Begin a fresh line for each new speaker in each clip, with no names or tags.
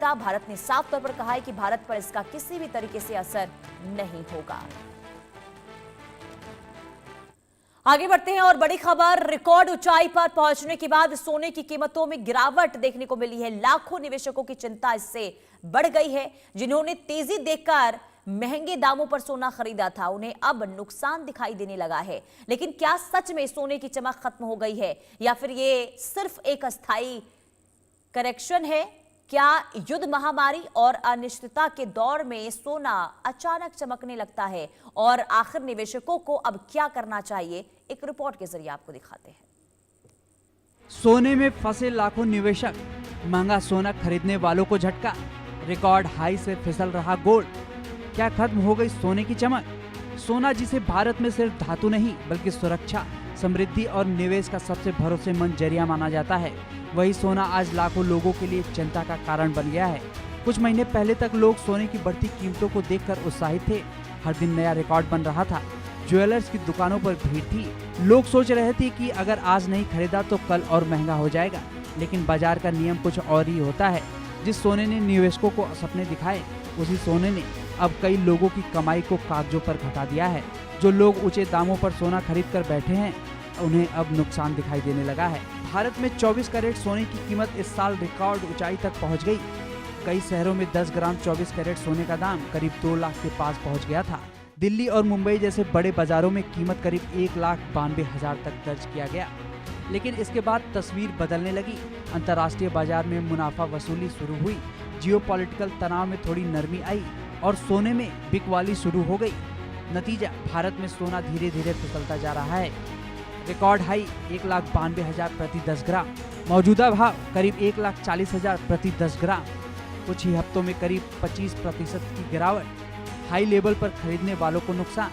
भारत ने साफ तौर पर कहा है कि भारत पर इसका किसी भी तरीके से असर नहीं होगा। आगे बढ़ते हैं और बड़ी खबर, रिकॉर्ड ऊंचाई पर पहुंचने के बाद सोने की कीमतों में गिरावट देखने को मिली है। लाखों निवेशकों की चिंता इससे बढ़ गई है। जिन्होंने तेजी देखकर महंगे दामों पर सोना खरीदा था, उन्हें अब नुकसान दिखाई देने लगा है। लेकिन क्या सच में सोने की चमक खत्म हो गई है या फिर ये सिर्फ एक अस्थायी करेक्शन है? क्या युद्ध, महामारी और अनिश्चितता के दौर में सोना अचानक चमकने लगता है? और आखिर निवेशकों को अब क्या करना चाहिए, एक रिपोर्ट के जरिए आपको दिखाते हैं।
सोने में फंसे लाखों निवेशक, महंगा सोना खरीदने वालों को झटका, रिकॉर्ड हाई से फिसल रहा गोल्ड। क्या खत्म हो गई सोने की चमक? सोना जिसे भारत में सिर्फ धातु नहीं बल्कि सुरक्षा, समृद्धि और निवेश का सबसे भरोसेमंद जरिया माना जाता है, वही सोना आज लाखों लोगों के लिए चिंता का कारण बन गया है। कुछ महीने पहले तक लोग सोने की बढ़ती कीमतों को देखकर उत्साहित थे। हर दिन नया रिकॉर्ड बन रहा था। ज्वेलर्स की दुकानों पर भीड़ थी। लोग सोच रहे थे कि अगर आज नहीं खरीदा तो कल और महंगा हो जाएगा। लेकिन बाजार का नियम कुछ और ही होता है। जिस सोने ने निवेशकों को सपने दिखाए, उसी सोने ने अब कई लोगों की कमाई को कागजों पर घटा दिया है। जो लोग ऊंचे दामों पर सोना खरीद कर बैठे हैं, उन्हें अब नुकसान दिखाई देने लगा है। भारत में 24 कैरेट सोने की कीमत इस साल रिकॉर्ड ऊंचाई तक पहुंच गई। कई शहरों में 10 ग्राम 24 कैरेट सोने का दाम करीब 2 लाख के पास पहुंच गया था। दिल्ली और मुंबई जैसे बड़े बाजारों में कीमत करीब 1,92,000 तक दर्ज किया गया। लेकिन इसके बाद तस्वीर बदलने लगी। अंतर्राष्ट्रीय बाजार में मुनाफा वसूली शुरू हुई। जियोपॉलिटिकल तनाव में थोड़ी नरमी आई और सोने में बिकवाली शुरू हो गई। नतीजा, भारत में सोना धीरे धीरे फिसलता जा रहा है। रिकॉर्ड हाई 1,92,000 प्रति 10 ग्राम, मौजूदा भाव करीब 1,40,000 प्रति 10 ग्राम। कुछ ही हफ्तों में करीब 25% की गिरावट। हाई लेवल पर खरीदने वालों को नुकसान।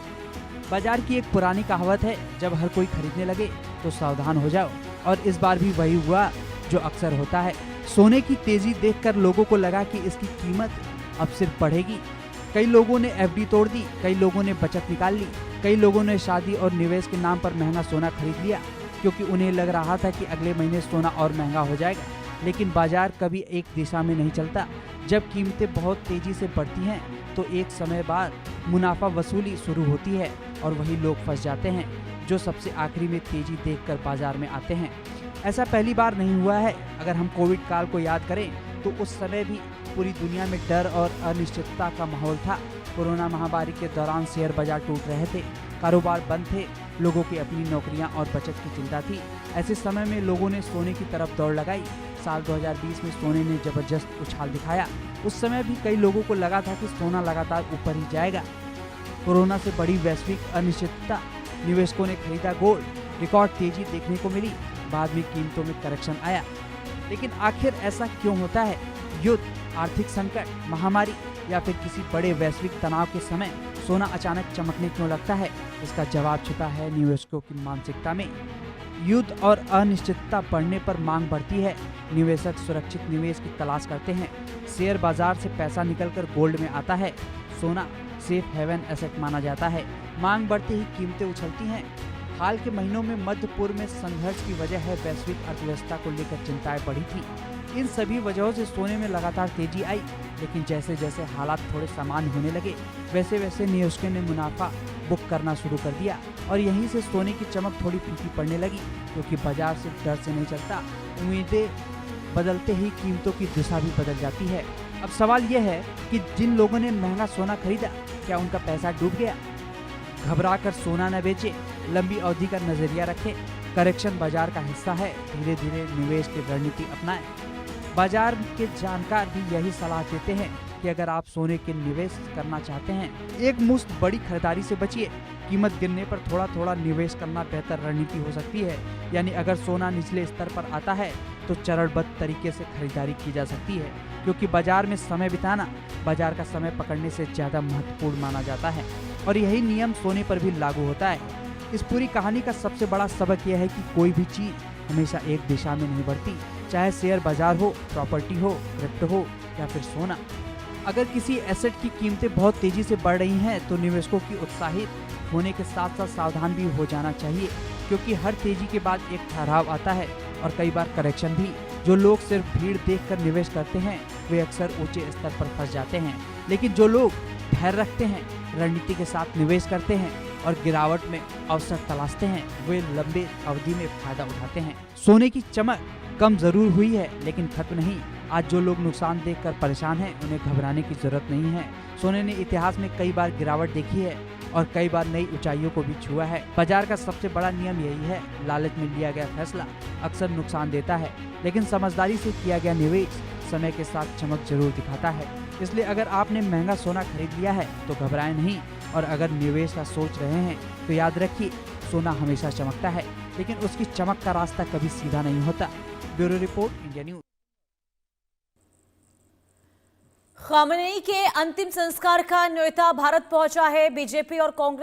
बाजार की एक पुरानी कहावत है, जब हर कोई खरीदने लगे तो सावधान हो जाओ, और इस बार भी वही हुआ जो अक्सर होता है। सोने की तेजी देखकर लोगों को लगा कि इसकी कीमत अब सिर्फ बढ़ेगी। कई लोगों ने एफडी तोड़ दी, कई लोगों ने बचत निकाल ली, कई लोगों ने शादी और निवेश के नाम पर महंगा सोना खरीद लिया, क्योंकि उन्हें लग रहा था कि अगले महीने सोना और महंगा हो जाएगा। लेकिन बाजार कभी एक दिशा में नहीं चलता। जब कीमतें बहुत तेजी से बढ़ती हैं तो एक समय बाद मुनाफा वसूली शुरू होती है और वही लोग फंस जाते हैं जो सबसे आखिरी में तेजी देखकर बाजार में आते हैं। ऐसा पहली बार नहीं हुआ है। अगर हम कोविड काल को याद करें तो उस समय भी पूरी दुनिया में डर और अनिश्चितता का माहौल था। कोरोना महामारी के दौरान शेयर बाजार टूट रहे थे, कारोबार बंद थे, लोगों की अपनी नौकरियां और बचत की चिंता थी। ऐसे समय में लोगों ने सोने की तरफ दौड़ लगाई। साल 2020 में सोने ने जबरदस्त उछाल दिखाया। उस समय भी कई लोगों को लगा था कि सोना लगातार ऊपर ही जाएगा। कोरोना से बड़ी वैश्विक अनिश्चितता, निवेशकों ने खरीदा गोल्ड, रिकॉर्ड तेजी देखने को मिली। बाद में कीमतों में करेक्शन आया। लेकिन आखिर ऐसा क्यों होता है? युद्ध, आर्थिक संकट, महामारी या फिर किसी बड़े वैश्विक तनाव के समय सोना अचानक चमकने क्यों लगता है? इसका जवाब छिपा है निवेशकों की मानसिकता में। युद्ध और अनिश्चितता बढ़ने पर मांग बढ़ती है। निवेशक सुरक्षित निवेश की तलाश करते हैं। शेयर बाजार से पैसा निकलकर गोल्ड में आता है। सोना सेफ हेवन एसेट माना जाता है। मांग बढ़ते ही कीमतें उछलती हैं। हाल के महीनों में मध्य पूर्व में संघर्ष की वजह है वैश्विक अर्थव्यवस्था को लेकर चिंताएं बढ़ी थी। इन सभी वजहों से सोने में लगातार तेजी आई। लेकिन जैसे जैसे हालात थोड़े सामान्य होने लगे, वैसे वैसे निवेशकों ने मुनाफा बुक करना शुरू कर दिया और यहीं से सोने की चमक थोड़ी फीकी पड़ने लगी। क्योंकि बाजार सिर्फ डर से नहीं चलता, उम्मीदें बदलते ही कीमतों की दिशा भी बदल जाती है। अब सवाल यह है कि जिन लोगों ने महंगा सोना खरीदा, क्या उनका पैसा डूब गया? घबराकर सोना न बेचे, लंबी अवधि का नजरिया रखें। करेक्शन बाजार का हिस्सा है, धीरे धीरे निवेश की रणनीति अपनाएं। बाजार के जानकार भी यही सलाह देते हैं कि अगर आप सोने के निवेश करना चाहते हैं, एक मुश्त बड़ी खरीदारी से बचिए। कीमत गिरने पर थोड़ा थोड़ा निवेश करना बेहतर रणनीति हो सकती है। यानी अगर सोना निचले स्तर पर आता है तो चरणबद्ध तरीके से खरीदारी की जा सकती है, क्योंकि बाजार में समय बिताना बाजार का समय पकड़ने से ज्यादा महत्वपूर्ण माना जाता है। और यही नियम सोने पर भी लागू होता है। इस पूरी कहानी का सबसे बड़ा सबक यह है कि कोई भी चीज हमेशा एक दिशा में नहीं बढ़ती, चाहे शेयर बाजार हो, प्रॉपर्टी हो, क्रिप्टो हो या फिर सोना। अगर किसी एसेट की कीमतें बहुत तेजी से बढ़ रही हैं तो निवेशकों की उत्साहित होने के साथ साथ सावधान भी हो जाना चाहिए, क्योंकि हर तेजी के बाद एक ठहराव आता है और कई बार करेक्शन भी, जो लोग सिर्फ भीड़ देखकर निवेश करते हैं वे अक्सर ऊंचे स्तर पर फंस जाते हैं, लेकिन जो लोग धैर्य रखते हैं, रणनीति के साथ निवेश करते हैं और गिरावट में अवसर तलाशते हैं, वे लंबे अवधि में फायदा उठाते हैं। सोने की चमक कम जरूर हुई है लेकिन खत्म नहीं। आज जो लोग नुकसान देखकर परेशान हैं उन्हें घबराने की जरूरत नहीं है। सोने ने इतिहास में कई बार गिरावट देखी है और कई बार नई ऊंचाइयों को भी छुआ है। बाजार का सबसे बड़ा नियम यही है, लालच में लिया गया फैसला अक्सर नुकसान देता है, लेकिन समझदारी से किया गया निवेश समय के साथ चमक जरूर दिखाता है। इसलिए अगर आपने महंगा सोना खरीद लिया है तो घबराएं नहीं, और अगर निवेश का सोच रहे हैं तो याद रखिए, सोना हमेशा चमकता है लेकिन उसकी चमक का रास्ता कभी सीधा नहीं होता। Bureau report, India news.
Khamenei के अंतिम संस्कार का न्योता भारत पहुंचा है। बीजेपी और कांग्रेस